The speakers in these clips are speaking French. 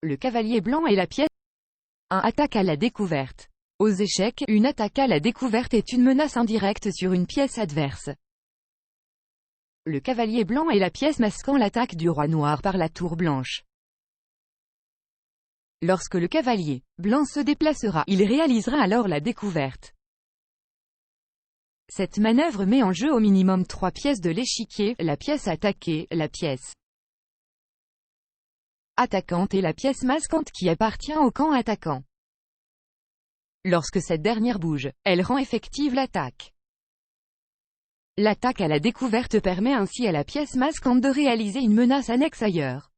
Le cavalier blanc et la pièce 1. Attaque à la découverte. Aux échecs, une attaque à la découverte est une menace indirecte sur une pièce adverse. Le cavalier blanc est la pièce masquant l'attaque du roi noir par la tour blanche. Lorsque le cavalier blanc se déplacera, il réalisera alors la découverte. Cette manœuvre met en jeu au minimum 3 pièces de l'échiquier, la pièce attaquée, la pièce attaquante et la pièce masquante qui appartient au camp attaquant. Lorsque cette dernière bouge, elle rend effective l'attaque. L'attaque à la découverte permet ainsi à la pièce masquante de réaliser une menace annexe ailleurs.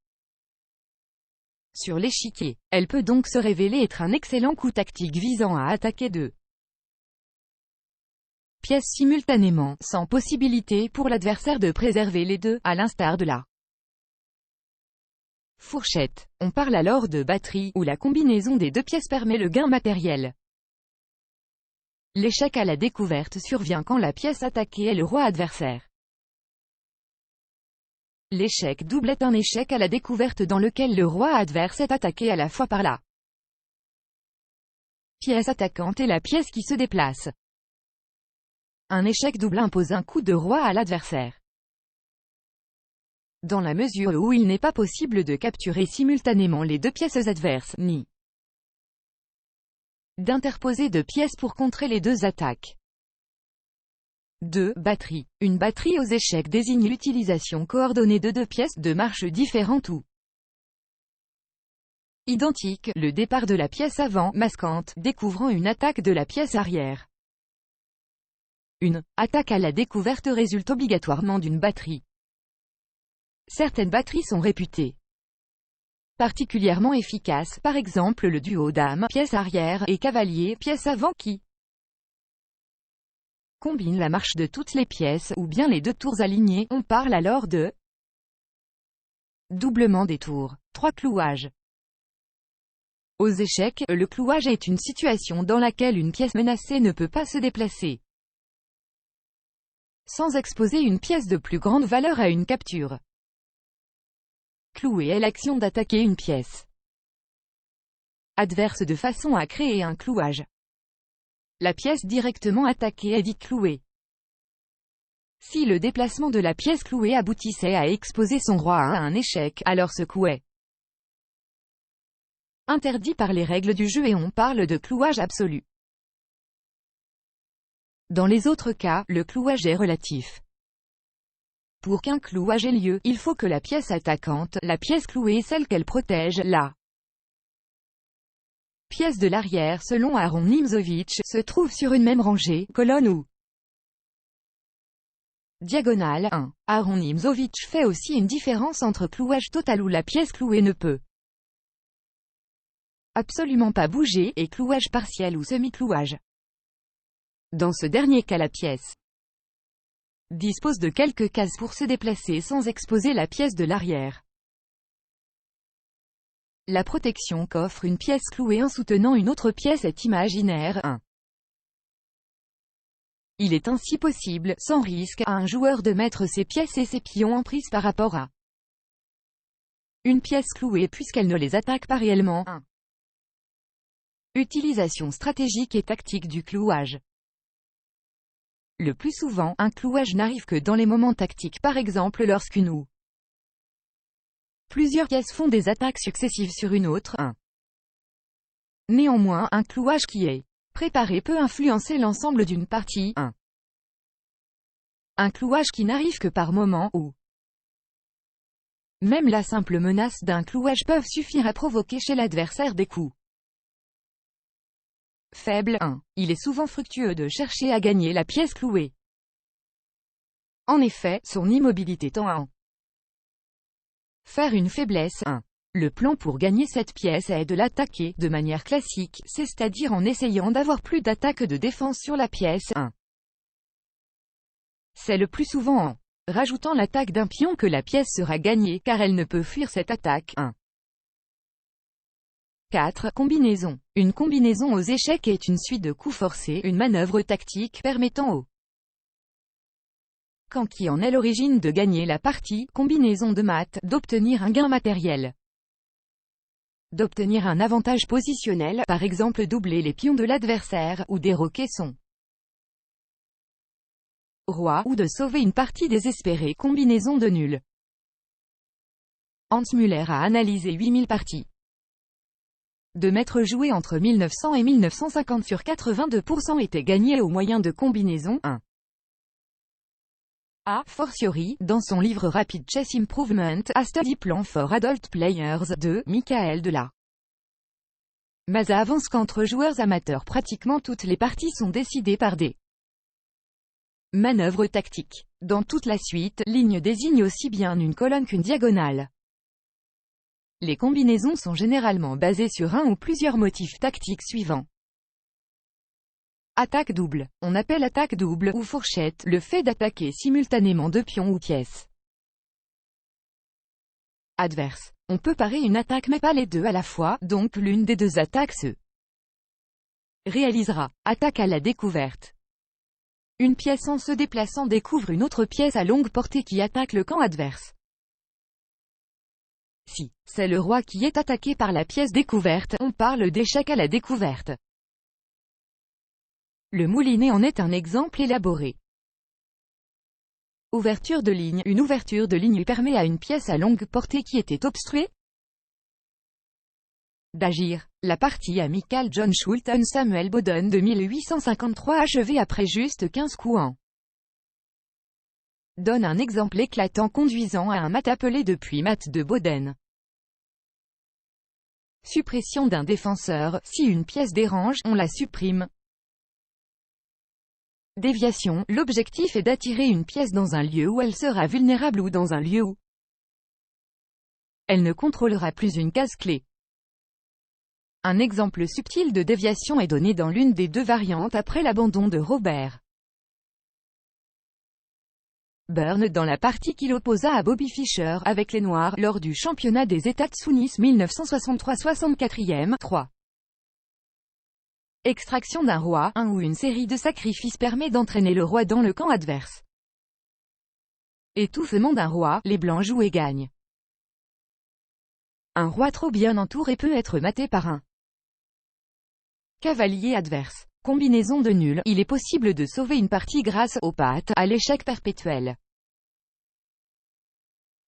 Sur l'échiquier, elle peut donc se révéler être un excellent coup tactique visant à attaquer 2 pièces simultanément, sans possibilité pour l'adversaire de préserver les deux, à l'instar de la fourchette. On parle alors de batterie, où la combinaison des 2 pièces permet le gain matériel. L'échec à la découverte survient quand la pièce attaquée est le roi adversaire. L'échec double est un échec à la découverte dans lequel le roi adverse est attaqué à la fois par la pièce attaquante et la pièce qui se déplace. Un échec double impose un coup de roi à l'adversaire. Dans la mesure où il n'est pas possible de capturer simultanément les 2 pièces adverses, ni d'interposer 2 pièces pour contrer les 2 attaques. 2. Batterie. Une batterie aux échecs désigne l'utilisation coordonnée de 2 pièces de marches différentes ou identiques, le départ de la pièce avant, masquante, découvrant une attaque de la pièce arrière. Une attaque à la découverte résulte obligatoirement d'une batterie. Certaines batteries sont réputées particulièrement efficaces, par exemple le duo dame, pièce arrière, et cavalier, pièce avant qui combine la marche de toutes les pièces, ou bien les 2 tours alignées. On parle alors de doublement des tours. 3. Clouage. Aux échecs, le clouage est une situation dans laquelle une pièce menacée ne peut pas se déplacer sans exposer une pièce de plus grande valeur à une capture. Clouer est l'action d'attaquer une pièce adverse de façon à créer un clouage. La pièce directement attaquée est dite clouée. Si le déplacement de la pièce clouée aboutissait à exposer son roi à un échec, alors ce coup est interdit par les règles du jeu et on parle de clouage absolu. Dans les autres cas, le clouage est relatif. Pour qu'un clouage ait lieu, il faut que la pièce attaquante, la pièce clouée, celle qu'elle protège, la pièce de l'arrière selon Aaron Nimzowitsch, se trouve sur une même rangée, colonne ou diagonale. 1. Aaron Nimzowitsch fait aussi une différence entre clouage total où la pièce clouée ne peut absolument pas bouger, et clouage partiel ou semi-clouage. Dans ce dernier cas, la pièce dispose de quelques cases pour se déplacer sans exposer la pièce de l'arrière. La protection qu'offre une pièce clouée en soutenant une autre pièce est imaginaire. 1. Il est ainsi possible, sans risque, à un joueur de mettre ses pièces et ses pions en prise par rapport à une pièce clouée puisqu'elle ne les attaque pas réellement. 1. Utilisation stratégique et tactique du clouage. Le plus souvent, un clouage n'arrive que dans les moments tactiques, par exemple lorsqu'une ou plusieurs pièces font des attaques successives sur une autre. 1. Néanmoins, un clouage qui est préparé peut influencer l'ensemble d'une partie. 1. Un clouage qui n'arrive que par moment ou même la simple menace d'un clouage peuvent suffire à provoquer chez l'adversaire des coups faibles. 1. Il est souvent fructueux de chercher à gagner la pièce clouée. En effet, son immobilité tend à en faire une faiblesse. 1. Le plan pour gagner cette pièce est de l'attaquer, de manière classique, c'est-à-dire en essayant d'avoir plus d'attaque que de défense sur la pièce. 1. C'est le plus souvent en rajoutant l'attaque d'un pion que la pièce sera gagnée, car elle ne peut fuir cette attaque. 1. 4. Combinaison. Une combinaison aux échecs est une suite de coups forcés, une manœuvre tactique permettant au camp qui en est l'origine de gagner la partie, combinaison de maths, d'obtenir un gain matériel. d'obtenir un avantage positionnel, par exemple doubler les pions de l'adversaire, ou déroquer son roi, ou de sauver une partie désespérée combinaison de nuls. Hans Müller a analysé 8000 parties de maîtres joués entre 1900 et 1950 sur 82% étaient gagnés au moyen de combinaisons 1. A fortiori, dans son livre Rapid Chess Improvement, A Study Plan for Adult Players, de Michael Della Maza avance qu'entre joueurs amateurs pratiquement toutes les parties sont décidées par des manœuvres tactiques. Dans toute la suite, ligne désigne aussi bien une colonne qu'une diagonale. Les combinaisons sont généralement basées sur un ou plusieurs motifs tactiques suivants. Attaque double. On appelle attaque double, ou fourchette, le fait d'attaquer simultanément deux pions ou pièces. Adverse. On peut parer une attaque mais pas les deux à la fois, donc l'une des deux attaques se réalisera. Attaque à la découverte. Une pièce en se déplaçant découvre une autre pièce à longue portée qui attaque le camp adverse. Si c'est le roi qui est attaqué par la pièce découverte, on parle d'échec à la découverte. Le moulinet en est un exemple élaboré. Ouverture de ligne. Une ouverture de ligne permet à une pièce à longue portée qui était obstruée d'agir. La partie amicale John Schulten Samuel Boden de 1853 achevée après juste 15 coups en donne un exemple éclatant conduisant à un mat appelé depuis mat de Boden. Suppression d'un défenseur. Si une pièce dérange, on la supprime. Déviation. L'objectif est d'attirer une pièce dans un lieu où elle sera vulnérable ou dans un lieu où elle ne contrôlera plus une case clé. Un exemple subtil de déviation est donné dans l'une des deux variantes après l'abandon de Robert Burns dans la partie qu'il opposa à Bobby Fischer avec les Noirs lors du championnat des États Nice 1963-64e. 3. Extraction d'un roi, un ou une série de sacrifices permet d'entraîner le roi dans le camp adverse. Étouffement d'un roi, les blancs jouent et gagnent. Un roi trop bien entouré peut être maté par un cavalier adverse. Combinaison de nuls. Il est possible de sauver une partie grâce aux pattes, à l'échec perpétuel.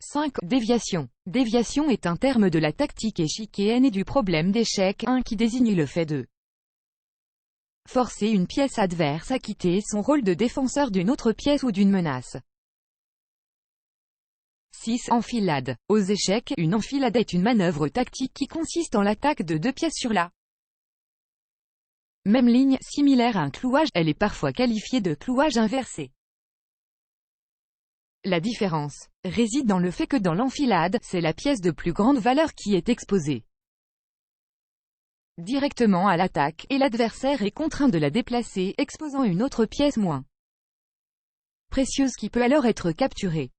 5. Déviation. Déviation est un terme de la tactique échiquienne et du problème d'échec 1 qui désigne le fait de forcer une pièce adverse à quitter son rôle de défenseur d'une autre pièce ou d'une menace. 6. Enfilade. Aux échecs, une enfilade est une manœuvre tactique qui consiste en l'attaque de deux pièces sur la même ligne, similaire à un clouage, elle est parfois qualifiée de clouage inversé. La différence réside dans le fait que dans l'enfilade, c'est la pièce de plus grande valeur qui est exposée directement à l'attaque, et l'adversaire est contraint de la déplacer, exposant une autre pièce moins précieuse qui peut alors être capturée.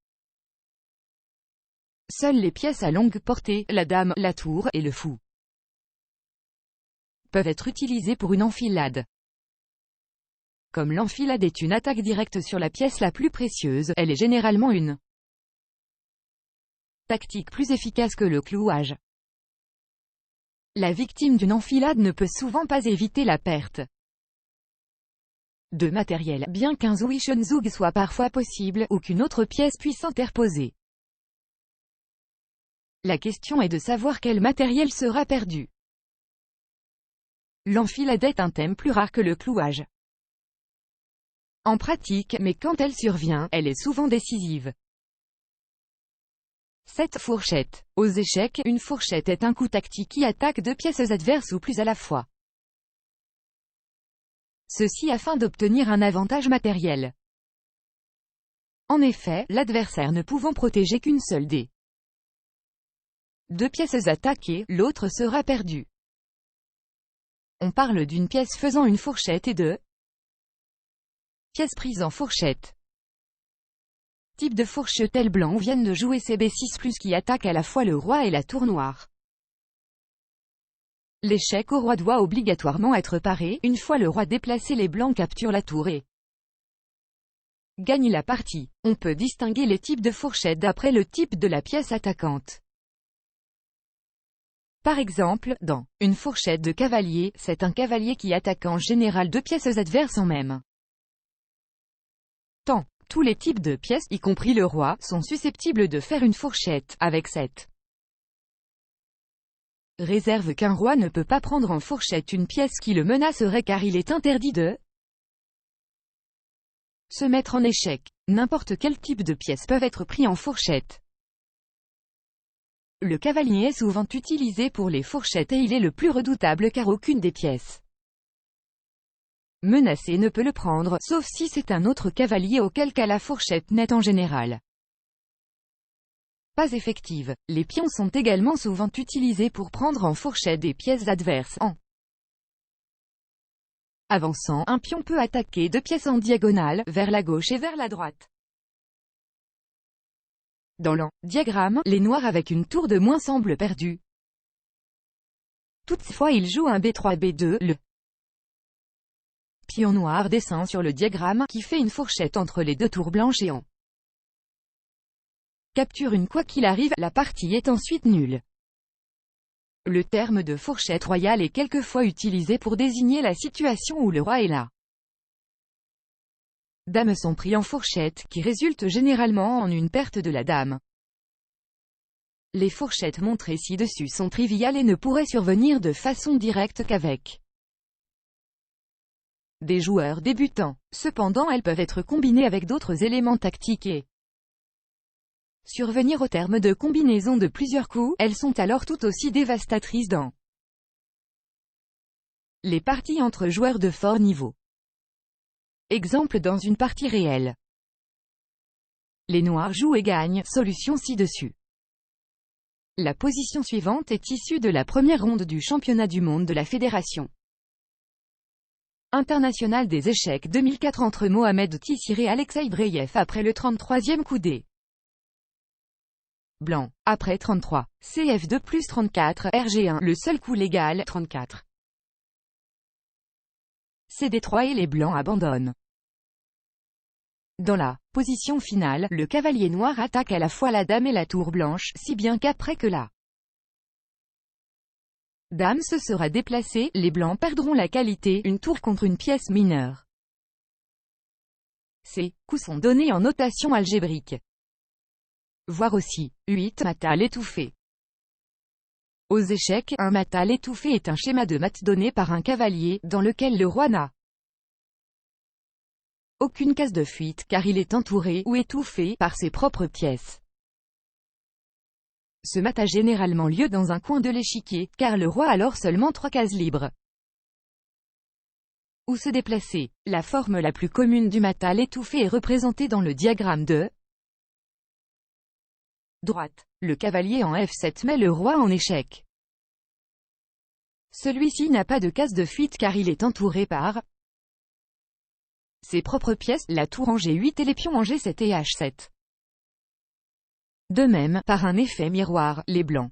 Seules les pièces à longue portée, la dame, la tour, et le fou, peuvent être utilisées pour une enfilade. Comme l'enfilade est une attaque directe sur la pièce la plus précieuse, elle est généralement une tactique plus efficace que le clouage. La victime d'une enfilade ne peut souvent pas éviter la perte de matériel, bien qu'un Zwischenzug soit parfois possible, ou qu'une autre pièce puisse interposer. La question est de savoir quel matériel sera perdu. L'enfilade est un thème plus rare que le clouage en pratique, mais quand elle survient, elle est souvent décisive. 7. Fourchette. Aux échecs, une fourchette est un coup tactique qui attaque deux pièces adverses ou plus à la fois. Ceci afin d'obtenir un avantage matériel. En effet, l'adversaire ne pouvant protéger qu'une seule des deux pièces attaquées, l'autre sera perdue. On parle d'une pièce faisant une fourchette et de pièces prises en fourchette. Type de fourchetel blanc viennent de jouer CB6+, qui attaque à la fois le roi et la tour noire. L'échec au roi doit obligatoirement être paré, une fois le roi déplacé les blancs capturent la tour et gagnent la partie. On peut distinguer les types de fourchettes d'après le type de la pièce attaquante. Par exemple, dans « Une fourchette de cavalier », c'est un cavalier qui attaque en général deux pièces adverses en même temps. Tous les types de pièces, y compris le roi, sont susceptibles de faire une fourchette, avec cette réserve qu'un roi ne peut pas prendre en fourchette une pièce qui le menacerait car il est interdit de se mettre en échec. N'importe quel type de pièces peuvent être pris en fourchette. Le cavalier est souvent utilisé pour les fourchettes et il est le plus redoutable car aucune des pièces menacées ne peut le prendre, sauf si c'est un autre cavalier auquel cas la fourchette n'est en général pas effective. Les pions sont également souvent utilisés pour prendre en fourchette des pièces adverses. En avançant, un pion peut attaquer deux pièces en diagonale, vers la gauche et vers la droite. Dans l'en-diagramme, les noirs avec une tour de moins semblent perdus. Toutefois ils jouent un B3 B2, le pion noir descend sur le diagramme, qui fait une fourchette entre les deux tours blanches et en capture une. Quoi qu'il arrive, la partie est ensuite nulle. Le terme de fourchette royale est quelquefois utilisé pour désigner la situation où le roi et la dame sont pris en fourchette, qui résulte généralement en une perte de la dame. Les fourchettes montrées ci-dessus sont triviales et ne pourraient survenir de façon directe qu'avec des joueurs débutants. Cependant elles peuvent être combinées avec d'autres éléments tactiques et survenir au terme de combinaisons de plusieurs coups. Elles sont alors tout aussi dévastatrices dans les parties entre joueurs de fort niveau. Exemple dans une partie réelle. Les noirs jouent et gagnent, solution ci-dessus. La position suivante est issue de la première ronde du championnat du monde de la Fédération internationale des échecs 2004 entre Mohamed Tissiré et Alexei Breyev après le 33e coup dé blanc. Après 33. CF2 plus 34, RG1, le seul coup légal, 34. CD3 et les blancs abandonnent. Dans la position finale, le cavalier noir attaque à la fois la dame et la tour blanche, si bien qu'après que la dame se sera déplacée, les blancs perdront la qualité, une tour contre une pièce mineure. Ces coups sont donnés en notation algébrique. Voir aussi, 8, matal étouffé. Aux échecs, un matal étouffé est un schéma de mat donné par un cavalier, dans lequel le roi n'a aucune case de fuite, car il est entouré, ou étouffé, par ses propres pièces. Ce mat a généralement lieu dans un coin de l'échiquier, car le roi a alors seulement 3 cases libres où se déplacer. La forme la plus commune du matal étouffé est représentée dans le diagramme de droite. Le cavalier en F7 met le roi en échec. Celui-ci n'a pas de case de fuite car il est entouré par ses propres pièces, la tour en G8 et les pions en G7 et H7. De même, par un effet miroir, les blancs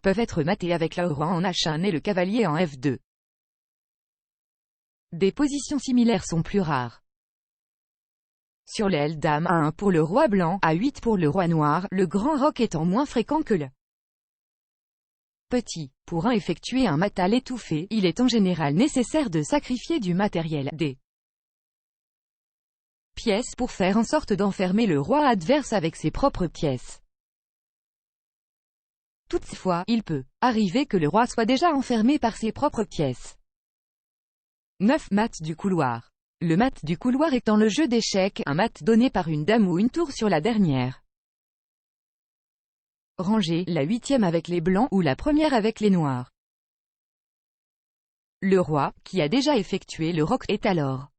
peuvent être matés avec le roi en H1 et le cavalier en F2. Des positions similaires sont plus rares. Sur l'aile dame A1 pour le roi blanc, A8 pour le roi noir, le grand roc étant moins fréquent que le petit. Pour effectuer un matal étouffé, il est en général nécessaire de sacrifier du matériel, des pièces pour faire en sorte d'enfermer le roi adverse avec ses propres pièces. Toutefois, il peut arriver que le roi soit déjà enfermé par ses propres pièces. 9. Mat du couloir. Le mat du couloir est dans le jeu d'échecs, un mat donné par une dame ou une tour sur la dernière rangée, la 8e avec les blancs, ou la première avec les noirs. Le roi, qui a déjà effectué le roc, est alors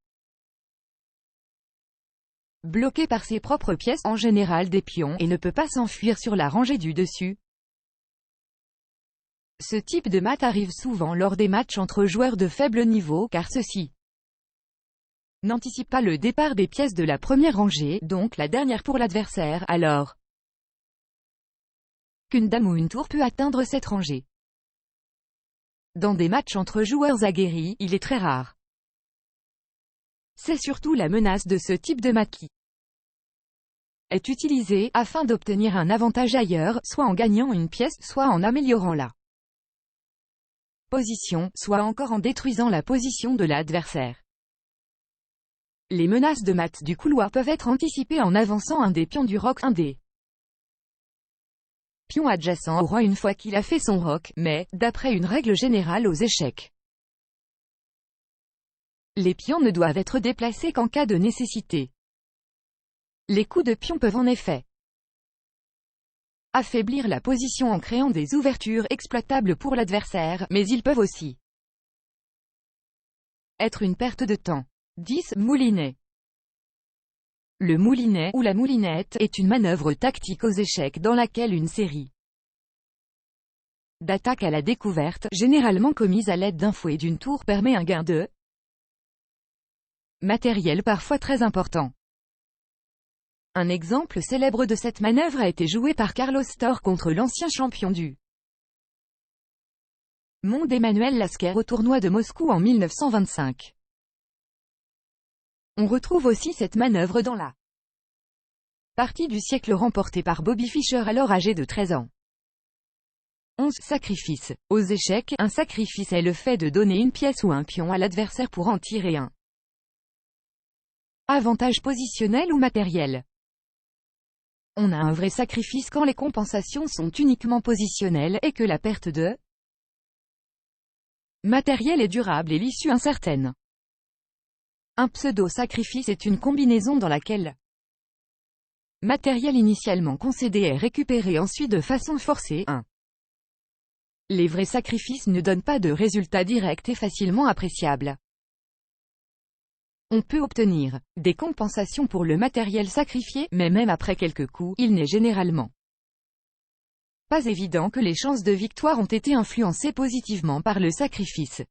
bloqué par ses propres pièces, en général des pions, et ne peut pas s'enfuir sur la rangée du dessus. Ce type de mat arrive souvent lors des matchs entre joueurs de faible niveau, car ceux-ci n'anticipent pas le départ des pièces de la première rangée, donc la dernière pour l'adversaire, alors qu'une dame ou une tour peut atteindre cette rangée. Dans des matchs entre joueurs aguerris, il est très rare. C'est surtout la menace de ce type de mat qui est utilisé afin d'obtenir un avantage ailleurs, soit en gagnant une pièce, soit en améliorant la position, soit encore en détruisant la position de l'adversaire. Les menaces de mat du couloir peuvent être anticipées en avançant un des pions du roc, un des pions adjacent au roi une fois qu'il a fait son roc, mais, d'après une règle générale aux échecs, les pions ne doivent être déplacés qu'en cas de nécessité. Les coups de pion peuvent en effet affaiblir la position en créant des ouvertures exploitables pour l'adversaire, mais ils peuvent aussi être une perte de temps. 10. Moulinet. Le moulinet, ou la moulinette, est une manœuvre tactique aux échecs dans laquelle une série d'attaques à la découverte, généralement commises à l'aide d'un fouet et d'une tour, permet un gain de matériel parfois très important. Un exemple célèbre de cette manœuvre a été joué par Carlos Thor contre l'ancien champion du monde Emmanuel Lasker au tournoi de Moscou en 1925. On retrouve aussi cette manœuvre dans la partie du siècle remportée par Bobby Fischer alors âgé de 13 ans. 11. Sacrifice. Aux échecs, un sacrifice est le fait de donner une pièce ou un pion à l'adversaire pour en tirer un avantage positionnel ou matériel. On a un vrai sacrifice quand les compensations sont uniquement positionnelles et que la perte de matériel est durable et l'issue incertaine. Un pseudo-sacrifice est une combinaison dans laquelle matériel initialement concédé est récupéré ensuite de façon forcée. 1. Les vrais sacrifices ne donnent pas de résultats directs et facilement appréciables. On peut obtenir des compensations pour le matériel sacrifié, mais même après quelques coups, il n'est généralement pas évident que les chances de victoire ont été influencées positivement par le sacrifice.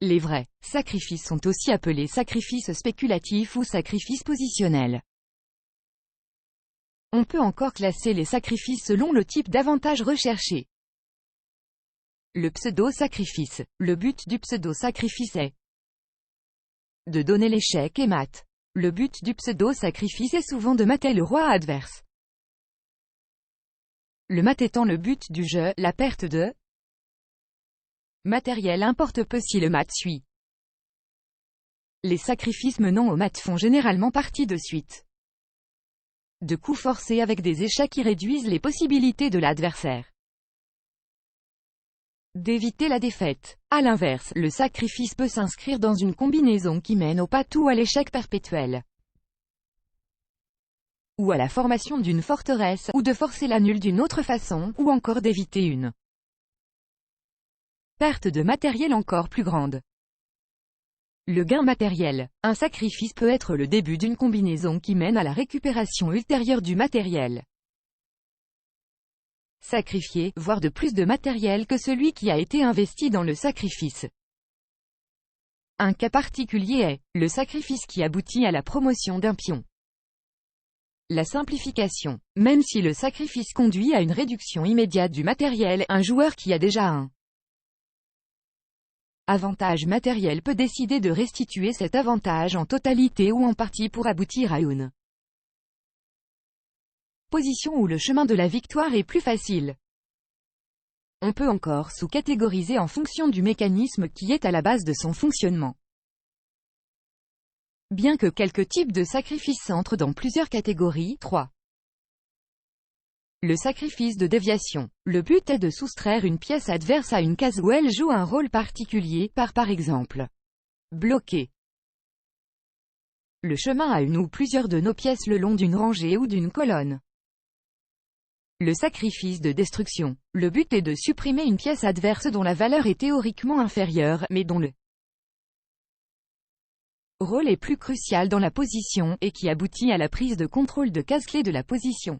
Les vrais sacrifices sont aussi appelés sacrifices spéculatifs ou sacrifices positionnels. On peut encore classer les sacrifices selon le type d'avantage recherché. Le pseudo-sacrifice. Le but du pseudo-sacrifice est de donner l'échec et mat. Le but du pseudo-sacrifice est souvent de mater le roi adverse. Le mat étant le but du jeu, la perte de matériel importe peu si le mat suit. Les sacrifices menant au mat font généralement partie de suites de coups forcés avec des échecs qui réduisent les possibilités de l'adversaire d'éviter la défaite. À l'inverse, le sacrifice peut s'inscrire dans une combinaison qui mène au pat ou à l'échec perpétuel, ou à la formation d'une forteresse, ou de forcer la nulle d'une autre façon, ou encore d'éviter une perte de matériel encore plus grande. Le gain matériel. Un sacrifice peut être le début d'une combinaison qui mène à la récupération ultérieure du matériel sacrifié, voire de plus de matériel que celui qui a été investi dans le sacrifice. Un cas particulier est le sacrifice qui aboutit à la promotion d'un pion. La simplification. Même si le sacrifice conduit à une réduction immédiate du matériel, un joueur qui a déjà un avantage matériel peut décider de restituer cet avantage en totalité ou en partie pour aboutir à une position où le chemin de la victoire est plus facile. On peut encore sous-catégoriser en fonction du mécanisme qui est à la base de son fonctionnement. Bien que quelques types de sacrifices entrent dans plusieurs catégories. 3. Le sacrifice de déviation. Le but est de soustraire une pièce adverse à une case où elle joue un rôle particulier, par exemple, bloquer le chemin à une ou plusieurs de nos pièces le long d'une rangée ou d'une colonne. Le sacrifice de destruction. Le but est de supprimer une pièce adverse dont la valeur est théoriquement inférieure, mais dont le rôle est plus crucial dans la position, et qui aboutit à la prise de contrôle de case-clé de la position.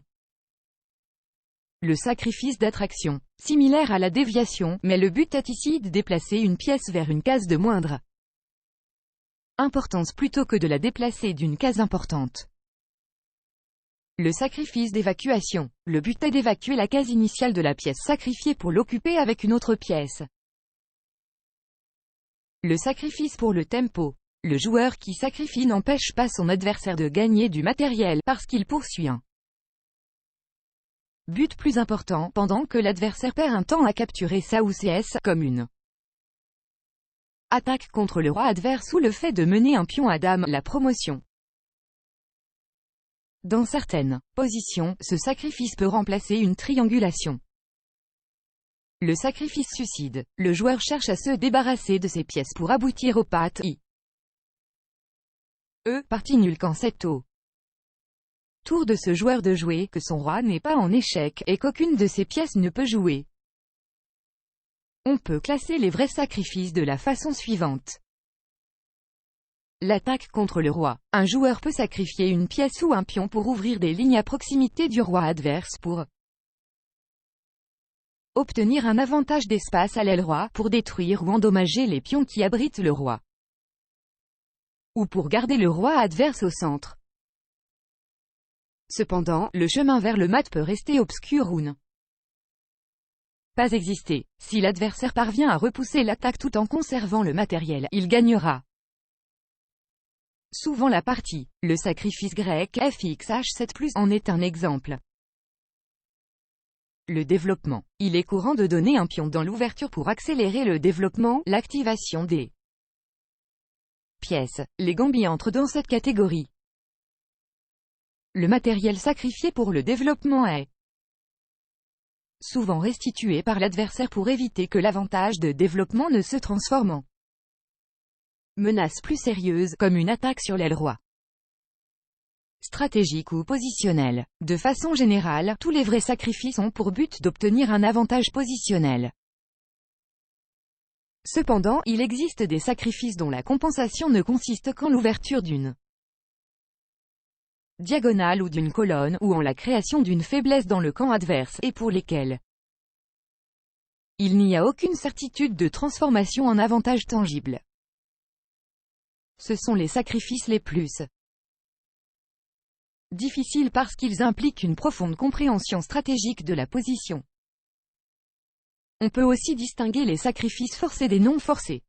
Le sacrifice d'attraction. Similaire à la déviation, mais le but est ici de déplacer une pièce vers une case de moindre importance plutôt que de la déplacer d'une case importante. Le sacrifice d'évacuation. Le but est d'évacuer la case initiale de la pièce sacrifiée pour l'occuper avec une autre pièce. Le sacrifice pour le tempo. Le joueur qui sacrifie n'empêche pas son adversaire de gagner du matériel parce qu'il poursuit un but plus important, pendant que l'adversaire perd un temps à capturer sa ou ses comme une attaque contre le roi adverse ou le fait de mener un pion à dame, la promotion. Dans certaines positions, ce sacrifice peut remplacer une triangulation. Le sacrifice suicide. Le joueur cherche à se débarrasser de ses pièces pour aboutir au patte I. Partie nulle quand c'est au tour de ce joueur de jouer, que son roi n'est pas en échec, et qu'aucune de ses pièces ne peut jouer. On peut classer les vrais sacrifices de la façon suivante. L'attaque contre le roi. Un joueur peut sacrifier une pièce ou un pion pour ouvrir des lignes à proximité du roi adverse pour obtenir un avantage d'espace à l'aile roi, pour détruire ou endommager les pions qui abritent le roi, ou pour garder le roi adverse au centre. Cependant, le chemin vers le mat peut rester obscur ou ne pas exister. Si l'adversaire parvient à repousser l'attaque tout en conservant le matériel, il gagnera souvent la partie. Le sacrifice grec FXH7+, en est un exemple. Le développement. Il est courant de donner un pion dans l'ouverture pour accélérer le développement, l'activation des pièces. Les gambis entrent dans cette catégorie. Le matériel sacrifié pour le développement est souvent restitué par l'adversaire pour éviter que l'avantage de développement ne se transforme en menace plus sérieuse, comme une attaque sur l'aile roi. Stratégique ou positionnel. De façon générale, tous les vrais sacrifices ont pour but d'obtenir un avantage positionnel. Cependant, il existe des sacrifices dont la compensation ne consiste qu'en l'ouverture d'une diagonale ou d'une colonne, ou en la création d'une faiblesse dans le camp adverse, et pour lesquels il n'y a aucune certitude de transformation en avantage tangible. Ce sont les sacrifices les plus difficiles parce qu'ils impliquent une profonde compréhension stratégique de la position. On peut aussi distinguer les sacrifices forcés des non forcés.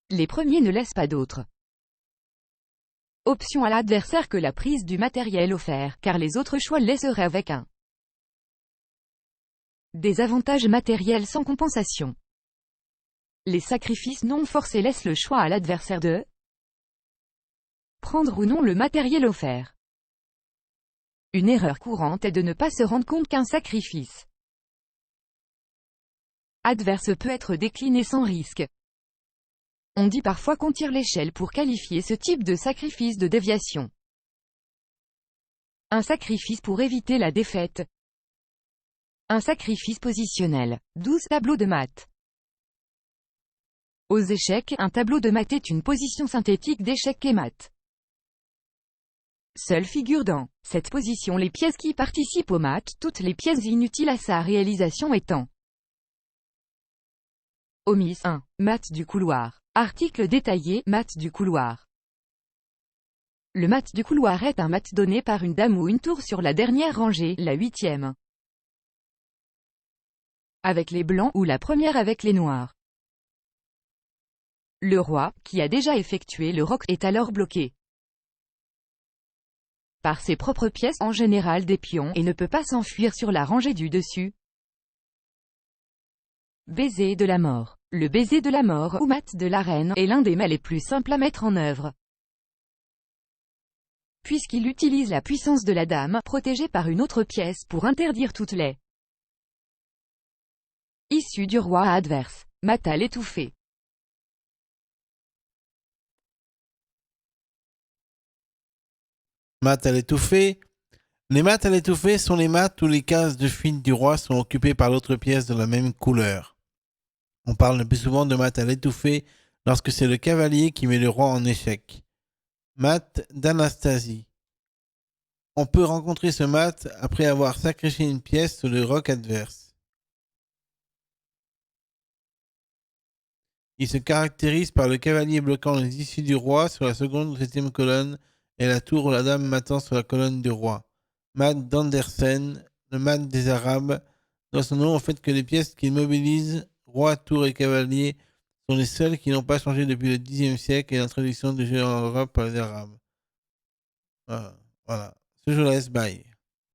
Les premiers ne laissent pas d'autres option à l'adversaire que la prise du matériel offert, car les autres choix laisseraient avec un désavantage matériel sans compensation. Les sacrifices non forcés laissent le choix à l'adversaire de prendre ou non le matériel offert. Une erreur courante est de ne pas se rendre compte qu'un sacrifice adverse peut être décliné sans risque. On dit parfois qu'on tire l'échelle pour qualifier ce type de sacrifice de déviation. Un sacrifice pour éviter la défaite. Un sacrifice positionnel. 12 tableaux de maths. Aux échecs, un tableau de maths est une position synthétique d'échecs et maths. Seule figure dans cette position les pièces qui participent au maths, toutes les pièces inutiles à sa réalisation étant omises. 1. Maths du couloir. Article détaillé, maths du couloir. Le mat du couloir est un mat donné par une dame ou une tour sur la dernière rangée, la 8e. Avec les blancs, ou la première avec les noirs. Le roi, qui a déjà effectué le roc, est alors bloqué par ses propres pièces, en général des pions, et ne peut pas s'enfuir sur la rangée du dessus. Baiser de la mort. Le baiser de la mort, ou mat de la reine, est l'un des mets les plus simples à mettre en œuvre, puisqu'il utilise la puissance de la dame, protégée par une autre pièce, pour interdire toutes les issues du roi adverse. Mat à l'étouffée. Mat à l'étouffée. Les mats à l'étouffée sont les mats où les cases de fil du roi sont occupées par d'autres pièces de la même couleur. On parle le plus souvent de mat à l'étouffée lorsque c'est le cavalier qui met le roi en échec. Mat d'Anastasie. On peut rencontrer ce mat après avoir sacrifié une pièce sur le roc adverse. Il se caractérise par le cavalier bloquant les issues du roi sur la seconde ou septième colonne et la tour ou la dame matant sur la colonne du roi. Mat d'Andersen, le mat des Arabes, doit son nom au fait que les pièces qu'il mobilise, roi, tour et cavalier, sont les seuls qui n'ont pas changé depuis le Xe siècle et l'introduction du jeu en Europe par les Arabes. Voilà. Voilà. Ce je laisse, bye.